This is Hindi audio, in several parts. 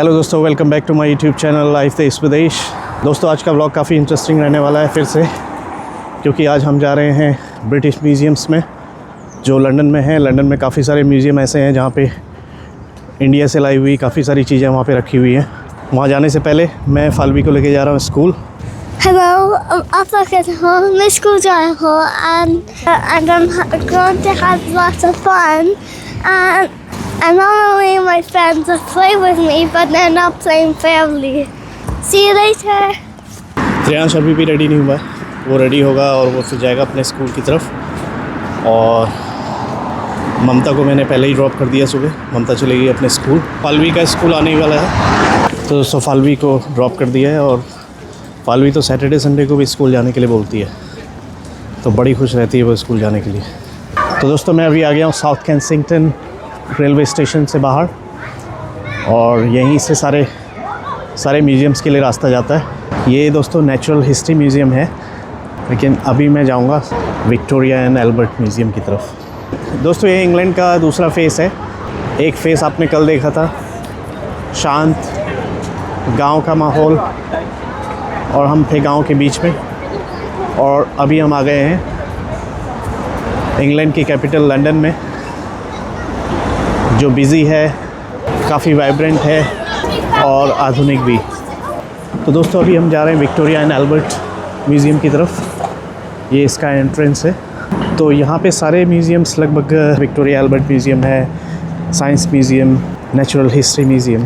हेलो दोस्तों, welcome back to my YouTube channel life देश विदेश। दोस्तों आज का व्लॉग काफ़ी इंटरेस्टिंग रहने वाला है फिर से, क्योंकि आज हम जा रहे हैं ब्रिटिश म्यूज़ियम्स में जो लंदन में है। लंदन में काफ़ी सारे म्यूज़ियम ऐसे हैं जहाँ पे इंडिया से लाई हुई काफ़ी सारी चीज़ें वहाँ पे रखी हुई हैं। वहाँ जाने से पहले मैं फालवी को लेके जा रहा हूँ school. Hello, I'm back at home. My school's at home, and I'm going to have lots of fun. And normally my friends will play with me, but they're not playing fairly. See you later. त्रियांश अभी भी रेडी नहीं हुआ है, वो रेडी होगा और वो फिर जाएगा अपने स्कूल की तरफ। और ममता को मैंने पहले ही ड्रॉप कर दिया सुबह, ममता चलेगी अपने स्कूल। फालवी का स्कूल आने वाला है तो दोस्तों फालवी को ड्रॉप कर दिया है। और फालवी तो सैटरडे संडे को भी स्कूल जाने के लिए बोलती है, तो बड़ी खुश रहती है वो स्कूल जाने के लिए। तो दोस्तों मैं अभी आ गया हूँ साउथ केंसिंगटन रेलवे स्टेशन से बाहर, और यहीं से सारे म्यूज़ियम्स के लिए रास्ता जाता है। ये दोस्तों नेचुरल हिस्ट्री म्यूज़ियम है, लेकिन अभी मैं जाऊँगा विक्टोरिया एंड एल्बर्ट म्यूज़ियम की तरफ। दोस्तों ये इंग्लैंड का दूसरा फेस है। एक फेस आपने कल देखा था, शांत गांव का माहौल, और हम थे गांव के बीच में। और अभी हम आ गए हैं इंग्लैंड की कैपिटल लंदन में, जो बिज़ी है, काफ़ी वाइब्रेंट है और आधुनिक भी। तो दोस्तों अभी हम जा रहे हैं विक्टोरिया एंड एल्बर्ट म्यूज़ियम की तरफ। ये इसका एंट्रेंस है। तो यहाँ पे सारे म्यूज़ियम्स लगभग, विक्टोरिया एल्बर्ट म्यूज़ियम है, science museum, natural history museum,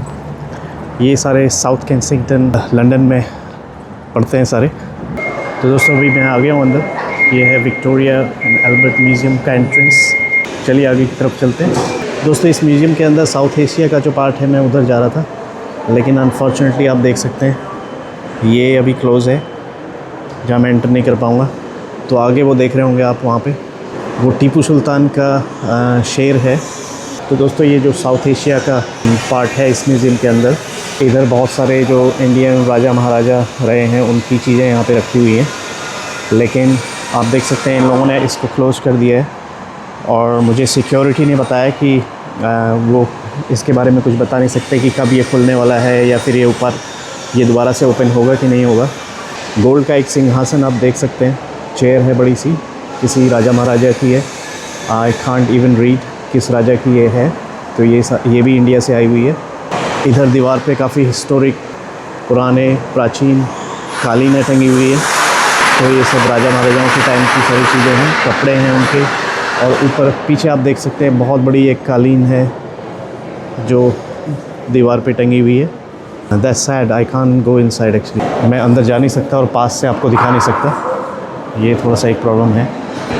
ये सारे साउथ केंसिंगटन लंदन में पढ़ते हैं सारे। तो दोस्तों अभी मैं आ गया हूँ अंदर। ये है विक्टोरिया एंड एल्बर्ट म्यूज़ियम का एंट्रेंस। चलिए आगे की तरफ चलते हैं। दोस्तों इस म्यूज़ियम के अंदर साउथ एशिया का जो पार्ट है, मैं उधर जा रहा था, लेकिन अनफॉर्चुनेटली आप देख सकते हैं ये अभी क्लोज़ है, जहाँ मैं एंटर नहीं कर पाऊँगा। तो आगे वो देख रहे होंगे आप, वहाँ पे वो टीपू सुल्तान का शेर है। तो दोस्तों ये जो साउथ एशिया का पार्ट है इस म्यूज़ियम के अंदर, इधर बहुत सारे जो इंडियन राजा महाराजा रहे हैं उनकी चीज़ें यहाँ पे रखी हुई हैं, लेकिन आप देख सकते हैं इन लोगों ने इसको क्लोज़ कर दिया है। और मुझे सिक्योरिटी ने बताया कि वो इसके बारे में कुछ बता नहीं सकते कि कब ये खुलने वाला है, या फिर ये दोबारा से ओपन होगा कि नहीं होगा। गोल्ड का एक सिंहासन आप देख सकते हैं, चेयर है बड़ी सी, किसी राजा महाराजा की है। आई कांट इवन रीड किस राजा की ये है। तो ये भी इंडिया से आई हुई है। इधर दीवार पे काफ़ी हिस्टोरिक, पुराने, प्राचीन कालीनें टंगी हुई है। तो ये सब राजा महाराजाओं के टाइम की सारी चीज़ें हैं, कपड़े हैं उनके। और ऊपर पीछे आप देख सकते हैं बहुत बड़ी एक कालीन है जो दीवार पे टंगी हुई है। That's sad, I can't go inside actually. मैं अंदर जा नहीं सकता और पास से आपको दिखा नहीं सकता, ये थोड़ा सा एक प्रॉब्लम है।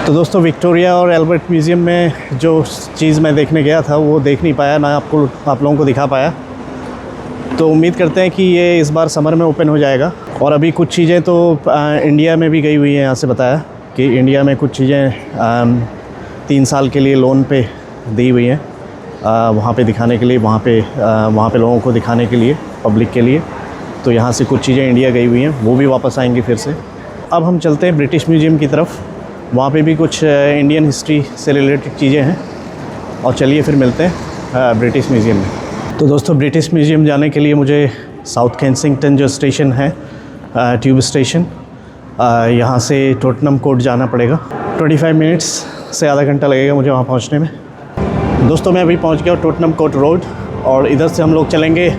तो दोस्तों विक्टोरिया और एल्बर्ट म्यूज़ियम में जो चीज़ मैं देखने गया था वो देख नहीं पाया, ना आप लोगों को दिखा पाया। तो उम्मीद करते हैं कि ये इस बार समर में ओपन हो जाएगा। और अभी कुछ चीज़ें तो इंडिया में भी गई हुई हैं। यहाँ से बताया कि इंडिया में कुछ चीज़ें 3 साल के लिए लोन पे दी हुई हैं, वहाँ पे दिखाने के लिए, वहाँ पे लोगों को दिखाने के लिए, पब्लिक के लिए। तो यहाँ से कुछ चीज़ें इंडिया गई हुई हैं, वो भी वापस आएंगी फिर से। अब हम चलते हैं ब्रिटिश म्यूज़ियम की तरफ, वहाँ पे भी कुछ इंडियन हिस्ट्री से रिलेटेड चीज़ें हैं। और चलिए फिर मिलते हैं ब्रिटिश म्यूज़ियम में। तो दोस्तों ब्रिटिश म्यूज़ियम जाने के लिए मुझे साउथ केंसिंगटन जो स्टेशन है, ट्यूब स्टेशन, यहाँ से टोटनम कोर्ट जाना पड़ेगा। 25 मिनट्स से आधा घंटा लगेगा मुझे वहाँ पहुँचने में। दोस्तों मैं अभी पहुँच गया हूँ टोटनम कोर्ट रोड, और इधर से हम लोग चलेंगे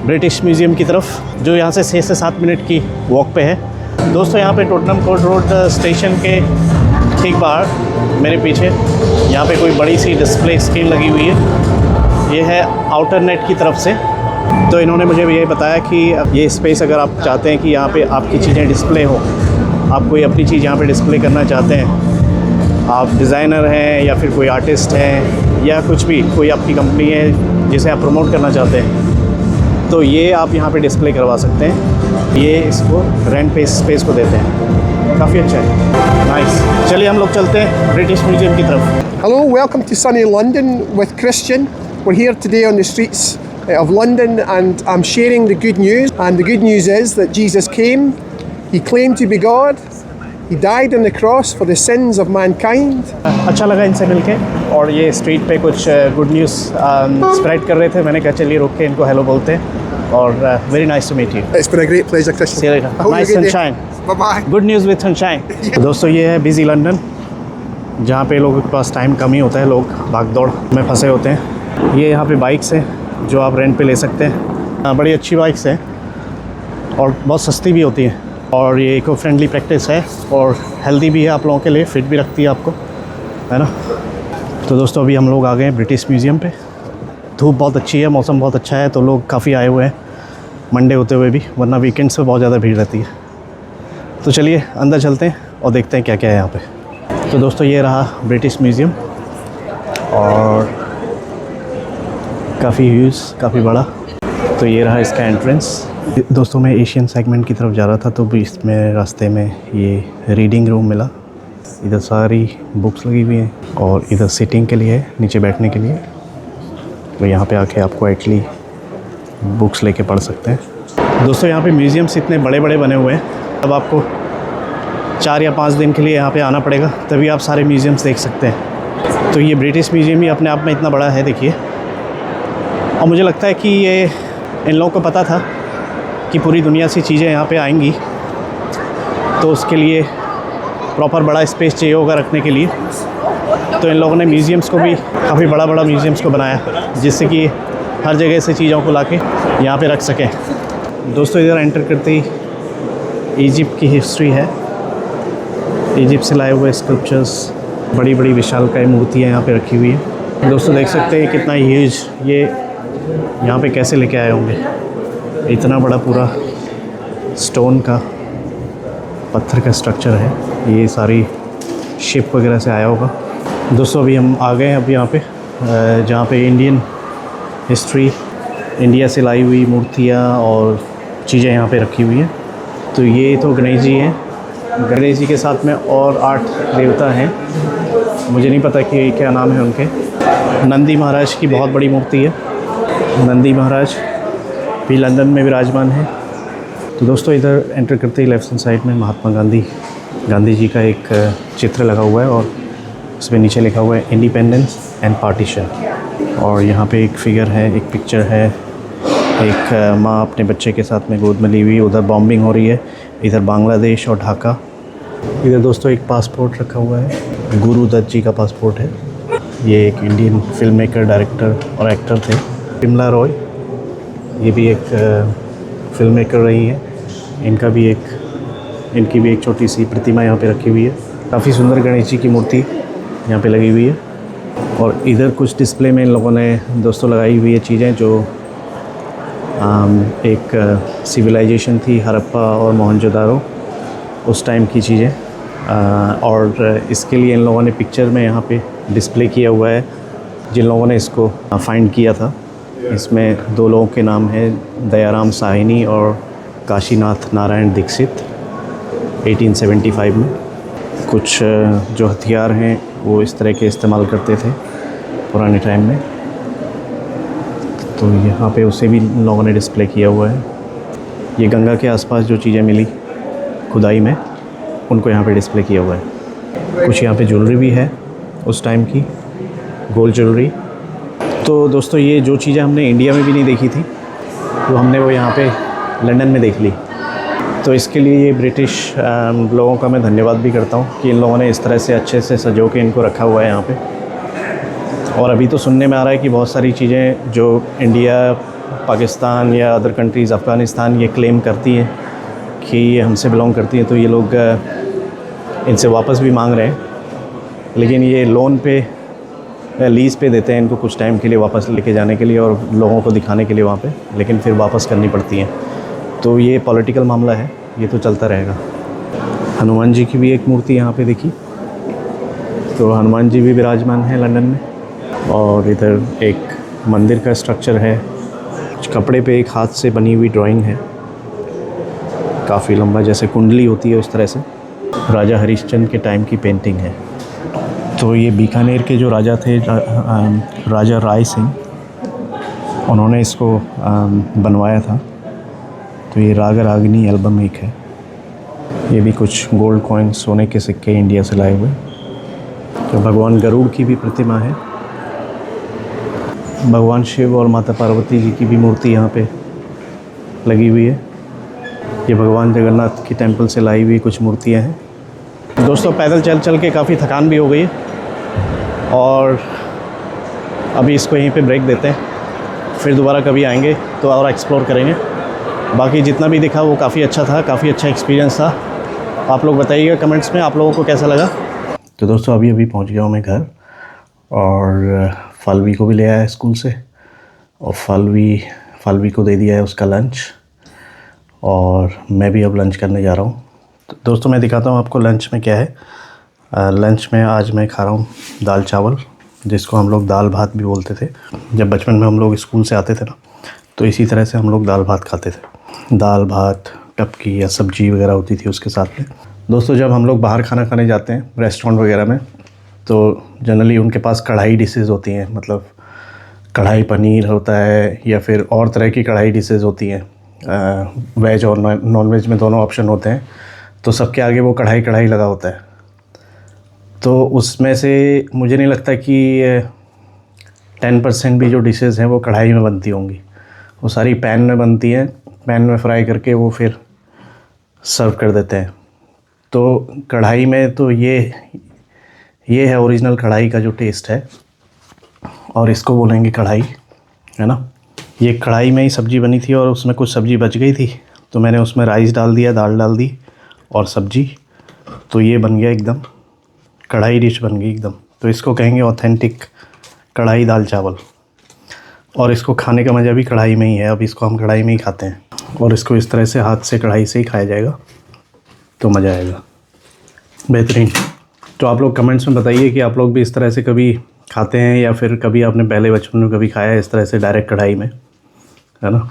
ब्रिटिश म्यूज़ियम की तरफ, जो यहाँ से 6 से 7 मिनट की वॉक पे है। दोस्तों यहाँ पे टोटनम कोर्ट रोड स्टेशन के ठीक बाहर मेरे पीछे यहाँ पे कोई बड़ी सी डिस्प्ले स्क्रीन लगी हुई है। ये है आउटर नेट की तरफ से। तो इन्होंने मुझे ये बताया कि ये स्पेस अगर आप चाहते हैं कि यहाँ पे आपकी चीज़ें डिस्प्ले हो, आप कोई अपनी चीज़ यहाँ पे डिस्प्ले करना चाहते हैं, आप डिज़ाइनर हैं या फिर कोई आर्टिस्ट हैं या कुछ भी, कोई आपकी कंपनी है जिसे आप प्रमोट करना चाहते हैं, तो ये आप यहाँ पे डिस्प्ले करवा सकते हैं। ये इसको रेंट पे स्पेस को देते हैं, काफ़ी अच्छा है, नाइस। चलिए हम लोग चलते हैं ब्रिटिश म्यूज़ियम की तरफ। Hello, welcome to sunny London with Christian. We're here today on the streets of London, and I'm sharing the good news. And the good news is that Jesus came, He claimed to be God, He died on the cross for the sins of mankind. अच्छा लगा इनसे मिलके, और ये स्ट्रीट पे कुछ गुड न्यूज़ स्प्रेड कर रहे थे। मैंने कहा चलिए रुक के इनको हेलो बोलते हैं। और very nice to meet you. It's been a great pleasure, Christian. See you later. I hope you Nice have a good day. sunshine. Bye-bye. Good news with sunshine. तो दोस्तों ये है बिजी लंदन, जहाँ पे लोगों के पास टाइम कम ही होता है, लोग भाग दौड़ में फंसे होते हैं। ये यहाँ पे बाइक्स हैं जो आप रेंट पे ले सकते हैं। बड़ी अच्छी बाइक्स हैं और बहुत सस्ती भी होती हैं, और ये इको फ्रेंडली प्रैक्टिस है और हेल्दी भी है आप लोगों के लिए, फिट भी रखती है आपको, है ना। तो दोस्तों अभी हम लोग आ गए हैं ब्रिटिश म्यूज़ियम पे। धूप बहुत अच्छी है, मौसम बहुत अच्छा है, तो लोग काफ़ी आए हुए हैं मंडे होते हुए भी, वरना वीकेंड्स पे बहुत ज़्यादा भीड़ रहती है। तो चलिए अंदर चलते हैं और देखते हैं क्या क्या है यहाँ पे। तो दोस्तों ये रहा ब्रिटिश म्यूज़ियम, और काफ़ी ह्यूज, काफ़ी बड़ा। तो ये रहा इसका एंट्रेंस। दोस्तों मैं एशियन सेगमेंट की तरफ जा रहा था, तो भी इसमें रास्ते में ये रीडिंग रूम मिला। इधर सारी बुक्स लगी हुई हैं और इधर सिटिंग के लिए है, नीचे बैठने के लिए। तो यहाँ पे आके आपको एक्चुअली बुक्स लेके पढ़ सकते हैं। दोस्तों यहाँ पे म्यूज़ियम्स इतने बड़े बड़े बने हुए हैं, अब आपको 4 या 5 दिन के लिए यहाँ पे आना पड़ेगा, तभी आप सारे म्यूज़ियम्स देख सकते हैं। तो ये ब्रिटिश म्यूज़ियम ही अपने आप में इतना बड़ा है, देखिए। और मुझे लगता है कि ये इन लोगों को पता था कि पूरी दुनिया से चीज़ें यहाँ पे आएंगी, तो उसके लिए प्रॉपर बड़ा स्पेस चाहिए होगा रखने के लिए। तो इन लोगों ने म्यूज़ियम्स को भी काफ़ी बड़ा बड़ा म्यूज़ियम्स को बनाया, जिससे कि हर जगह से चीज़ों को लाके यहाँ पे रख सकें। दोस्तों इधर एंटर करते ही इजिप्ट की हिस्ट्री है। इजिप्ट से लाए हुए स्कल्पचर्स, बड़ी बड़ी विशालकाय मूर्तियाँ यहाँ पे रखी हुई हैं। दोस्तों देख सकते हैं कितना ह्यूज ये यहाँ पे कैसे लेके आए होंगे। इतना बड़ा पूरा स्टोन का, पत्थर का स्ट्रक्चर है, ये सारी शिप वगैरह से आया होगा। दोस्तों अभी हम आ गए हैं अब यहाँ पे, जहाँ पे इंडियन हिस्ट्री, इंडिया से लाई हुई मूर्तियाँ और चीज़ें यहाँ पे रखी हुई हैं। तो ये तो गणेश जी हैं, गणेश जी के साथ में और 8 देवता हैं, मुझे नहीं पता कि क्या नाम है उनके। नंदी महाराज की बहुत बड़ी मूर्ति है, नंदी महाराज भी लंदन में विराजमान है। तो दोस्तों इधर एंटर करते ही लेफ्ट हैंड साइड में महात्मा गांधी जी का एक चित्र लगा हुआ है, और उसमें नीचे लिखा हुआ है इंडिपेंडेंस एंड पार्टीशन। और यहाँ पे एक फिगर है, एक पिक्चर है, एक माँ अपने बच्चे के साथ में गोद में ली हुई। उधर बॉम्बिंग हो रही है, इधर बांग्लादेश और ढाका। इधर दोस्तों एक पासपोर्ट रखा हुआ है, गुरु दत्त जी का पासपोर्ट है। ये एक इंडियन फिल्म मेकर, डायरेक्टर और एक्टर थे। विमला रॉय, ये भी एक फिल्म मेकर रही है, इनकी भी एक छोटी सी प्रतिमा यहाँ पे रखी हुई है। काफ़ी सुंदर गणेश जी की मूर्ति यहाँ पे लगी हुई है। और इधर कुछ डिस्प्ले में इन लोगों ने दोस्तों लगाई हुई है चीज़ें, जो एक सिविलाइजेशन थी हड़प्पा और मोहनजोदारो, उस टाइम की चीज़ें। और इसके लिए इन लोगों ने पिक्चर में यहाँ पे डिस्प्ले किया हुआ है, जिन लोगों ने इसको फाइंड किया था। इसमें 2 लोगों के नाम हैं, दयाराम साहिनी और काशीनाथ नारायण दीक्षित। 1875 में कुछ जो हथियार हैं वो इस तरह के इस्तेमाल करते थे पुराने टाइम में, तो यहाँ पे उसे भी लोगों ने डिस्प्ले किया हुआ है। ये गंगा के आसपास जो चीज़ें मिली खुदाई में, उनको यहाँ पे डिस्प्ले किया हुआ है। कुछ यहाँ पे ज्वेलरी भी है उस टाइम की, गोल्ड ज्वेलरी। तो दोस्तों ये जो चीज़ें हमने इंडिया में भी नहीं देखी थी, तो हमने वो यहाँ पे लंदन में देख ली। तो इसके लिए ये ब्रिटिश लोगों का मैं धन्यवाद भी करता हूँ कि इन लोगों ने इस तरह से अच्छे से सजो के इनको रखा हुआ है यहाँ पे। और अभी तो सुनने में आ रहा है कि बहुत सारी चीज़ें जो इंडिया, पाकिस्तान या अदर कंट्रीज़, अफ़गानिस्तान, ये क्लेम करती हैं कि ये हमसे बिलोंग करती हैं, तो ये लोग इनसे वापस भी मांग रहे हैं। लेकिन ये लोन पे, लीज़ पे देते हैं इनको कुछ टाइम के लिए वापस लेके जाने के लिए और लोगों को दिखाने के लिए वहाँ पे, लेकिन फिर वापस करनी पड़ती हैं। तो ये पॉलिटिकल मामला है, ये तो चलता रहेगा। हनुमान जी की भी एक मूर्ति यहाँ पे देखी, तो हनुमान जी भी विराजमान हैं लंदन में। और इधर एक मंदिर का स्ट्रक्चर है, कपड़े पे एक हाथ से बनी हुई ड्राइंग है, काफ़ी लंबा, जैसे कुंडली होती है उस तरह से। राजा हरिश्चंद्र के टाइम की पेंटिंग है। तो ये बीकानेर के जो राजा थे, राजा राय सिंह, उन्होंने इसको बनवाया था। तो ये राग रागनी एल्बम एक है। ये भी कुछ गोल्ड कॉइन, सोने के सिक्के इंडिया से लाए हुए। तो भगवान गरुड़ की भी प्रतिमा है। भगवान शिव और माता पार्वती जी की भी मूर्ति यहाँ पे लगी हुई है। ये भगवान जगन्नाथ की टेंपल से लाई हुई कुछ मूर्तियाँ हैं। दोस्तों पैदल चल चल के काफ़ी थकान भी हो गई है और अभी इसको यहीं पे ब्रेक देते हैं, फिर दोबारा कभी आएंगे तो और एक्सप्लोर करेंगे। बाकी जितना भी दिखा वो काफ़ी अच्छा था, काफ़ी अच्छा एक्सपीरियंस था। आप लोग बताइएगा कमेंट्स में आप लोगों को कैसा लगा। तो दोस्तों अभी पहुंच गया हूँ मैं घर और फालवी को भी ले आया स्कूल से और फालवी को दे दिया है उसका लंच और मैं भी अब लंच करने जा रहा हूँ। तो दोस्तों मैं दिखाता हूँ आपको लंच में क्या है। लंच में आज मैं खा रहा हूँ दाल चावल, जिसको हम लोग दाल भात भी बोलते थे। जब बचपन में हम लोग स्कूल से आते थे ना, तो इसी तरह से हम लोग दाल भात खाते थे। दाल भात, टपकी या सब्जी वगैरह होती थी उसके साथ में। दोस्तों जब हम लोग बाहर खाना खाने जाते हैं रेस्टोरेंट वगैरह में, तो जनरली उनके पास कढ़ाई डिशेज़ होती हैं, मतलब कढ़ाई पनीर होता है या फिर और तरह की कढ़ाई डिशेज़ होती हैं। वेज और नॉन वेज में दोनों ऑप्शन होते हैं। तो सबके आगे वो कढ़ाई लगा होता है। तो उसमें से मुझे नहीं लगता कि 10% भी जो डिशेज़ हैं वो कढ़ाई में बनती होंगी। वो सारी पैन में बनती हैं, पैन में फ्राई करके वो फिर सर्व कर देते हैं। तो कढ़ाई में तो ये है ओरिजिनल कढ़ाई का जो टेस्ट है, और इसको बोलेंगे कढ़ाई, है ना। ये कढ़ाई में ही सब्ज़ी बनी थी और उसमें कुछ सब्ज़ी बच गई थी, तो मैंने उसमें राइस डाल दिया, दाल डाल दी और सब्ज़ी, तो ये बन गया एकदम कढ़ाई डिश बन गई एकदम। तो इसको कहेंगे ऑथेंटिक कढ़ाई दाल चावल, और इसको खाने का मज़ा भी कढ़ाई में ही है। अब इसको हम कढ़ाई में ही खाते हैं और इसको इस तरह से हाथ से कढ़ाई से ही खाया जाएगा, तो मज़ा आएगा, बेहतरीन। तो आप लोग कमेंट्स में बताइए कि आप लोग भी इस तरह से कभी खाते हैं या फिर कभी आपने पहले बचपन में कभी खाया है इस तरह से डायरेक्ट कढ़ाई में, है ना।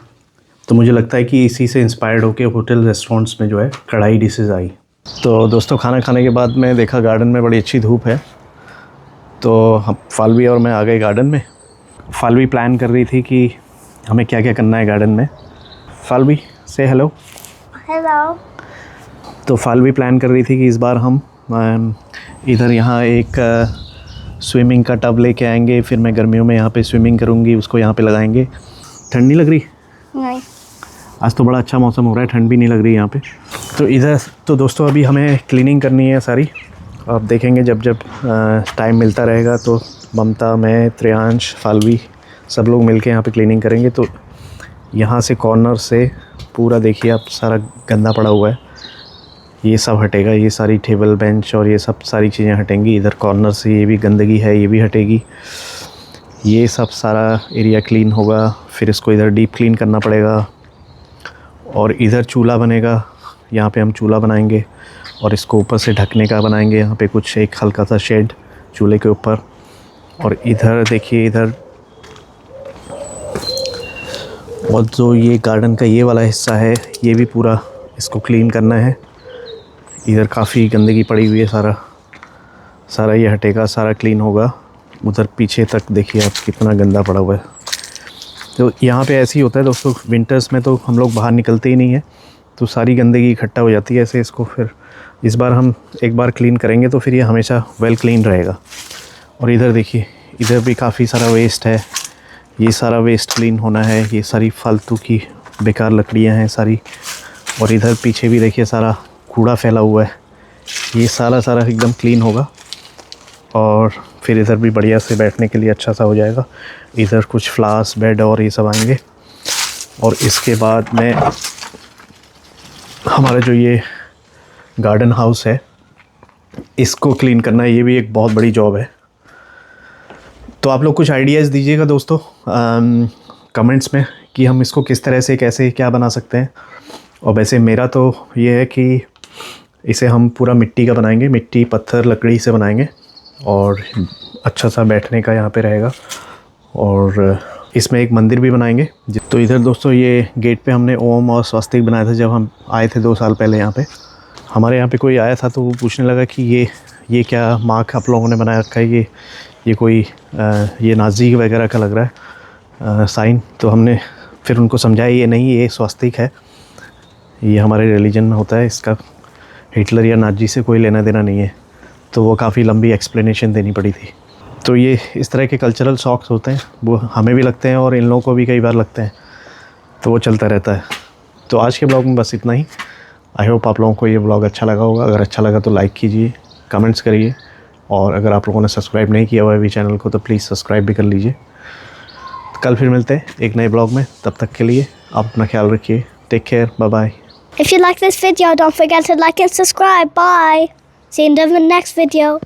तो मुझे लगता है कि इसी से इंस्पायर्ड होकर होटल रेस्टोरेंट्स में जो है कढ़ाई डिशेज़ आई। तो दोस्तों खाना खाने के बाद मैं देखा गार्डन में बड़ी अच्छी धूप है, तो हम फालवी और मैं आ गए गार्डन में। फालवी प्लान कर रही थी कि हमें क्या क्या करना है गार्डन में। फालवी से हेलो। Hello. तो फालवी प्लान कर रही थी कि इस बार हम इधर यहाँ एक स्विमिंग का टब लेके आएंगे, फिर मैं गर्मियों में यहाँ पे स्विमिंग करूँगी, उसको यहाँ पे लगाएंगे। ठंड नहीं लग रही? नहीं। आज तो बड़ा अच्छा मौसम हो रहा है, ठंड भी नहीं लग रही यहाँ पे। तो इधर तो दोस्तों अभी हमें क्लीनिंग करनी है सारी। आप देखेंगे जब टाइम मिलता रहेगा तो ममता, मैं, त्रियांश, फालवी सब लोग मिलके यहाँ पे क्लीनिंग करेंगे। तो यहाँ से कॉर्नर से पूरा देखिए आप सारा गंदा पड़ा हुआ है, ये सब हटेगा। ये सारी टेबल बेंच और ये सब सारी चीज़ें हटेंगी। इधर कॉर्नर से ये भी गंदगी है, ये भी हटेगी। ये सब सारा एरिया क्लीन होगा, फिर इसको इधर डीप क्लीन करना पड़ेगा। और इधर चूल्हा बनेगा, यहाँ पे हम चूल्हा बनाएंगे और इसको ऊपर से ढकने का बनाएंगे। यहाँ पे कुछ एक हल्का सा शेड चूल्हे के ऊपर। और इधर देखिए, इधर और जो ये गार्डन का ये वाला हिस्सा है, ये भी पूरा इसको क्लीन करना है। इधर काफ़ी गंदगी पड़ी हुई है, सारा ये हटेगा, सारा क्लीन होगा। उधर पीछे तक देखिए आप कितना गंदा पड़ा हुआ है। तो यहाँ पे ऐसे ही होता है दोस्तों, विंटर्स में तो हम लोग बाहर निकलते ही नहीं है, तो सारी गंदगी इकट्ठा हो जाती है ऐसे। इसको फिर इस बार हम एक बार क्लीन करेंगे तो फिर ये हमेशा वेल क्लीन रहेगा। और इधर देखिए, इधर भी काफ़ी सारा वेस्ट है, ये सारा वेस्ट क्लीन होना है। ये सारी फालतू की बेकार लकड़ियाँ हैं सारी। और इधर पीछे भी देखिए सारा कूड़ा फैला हुआ है, ये सारा एकदम क्लीन होगा। और फिर इधर भी बढ़िया से बैठने के लिए अच्छा सा हो जाएगा। इधर कुछ फ्लावर्स, बेड और ये सब आएंगे। और इसके बाद में हमारा जो ये गार्डन हाउस है, इसको क्लीन करना है। ये भी एक बहुत बड़ी जॉब है। तो आप लोग कुछ आइडियाज़ दीजिएगा दोस्तों कमेंट्स में कि हम इसको किस तरह से, कैसे, क्या बना सकते हैं। और वैसे मेरा तो ये है कि इसे हम पूरा मिट्टी का बनाएंगे, मिट्टी, पत्थर, लकड़ी से बनाएंगे और अच्छा सा बैठने का यहाँ पे रहेगा। और इसमें एक मंदिर भी बनाएंगे। तो इधर दोस्तों ये गेट पे हमने ओम और स्वस्तिक बनाया था जब हम आए थे 2 साल पहले यहाँ पे। हमारे यहाँ पे कोई आया था तो वो पूछने लगा कि ये क्या मार्क आप लोगों ने बना रखा है, ये कोई ये नाज़ी वगैरह का लग रहा है साइन। तो हमने फिर उनको समझाया ये नहीं, ये स्वस्तिक है, ये हमारे रिलीजन में होता है, इसका हिटलर या नाज़ी से कोई लेना देना नहीं है। तो वो काफ़ी लंबी एक्सप्लेनेशन देनी पड़ी थी। तो ये इस तरह के कल्चरल शॉक्स होते हैं, वो हमें भी लगते हैं और इन लोगों को भी कई बार लगते हैं, तो वो चलता रहता है। तो आज के ब्लॉग में बस इतना ही। आई होप आप लोगों को ये ब्लॉग अच्छा लगा होगा। अगर अच्छा लगा तो लाइक कीजिए, कमेंट्स करिए, और अगर आप लोगों ने सब्सक्राइब नहीं किया हुआ है अभी चैनल को तो प्लीज़ सब्सक्राइब भी कर लीजिए। तो कल फिर मिलते हैं एक नए ब्लॉग में, तब तक के लिए आप अपना ख्याल रखिए। Take care, bye bye. If you like this video, don't forget to like and subscribe. Bye. See you in the next video.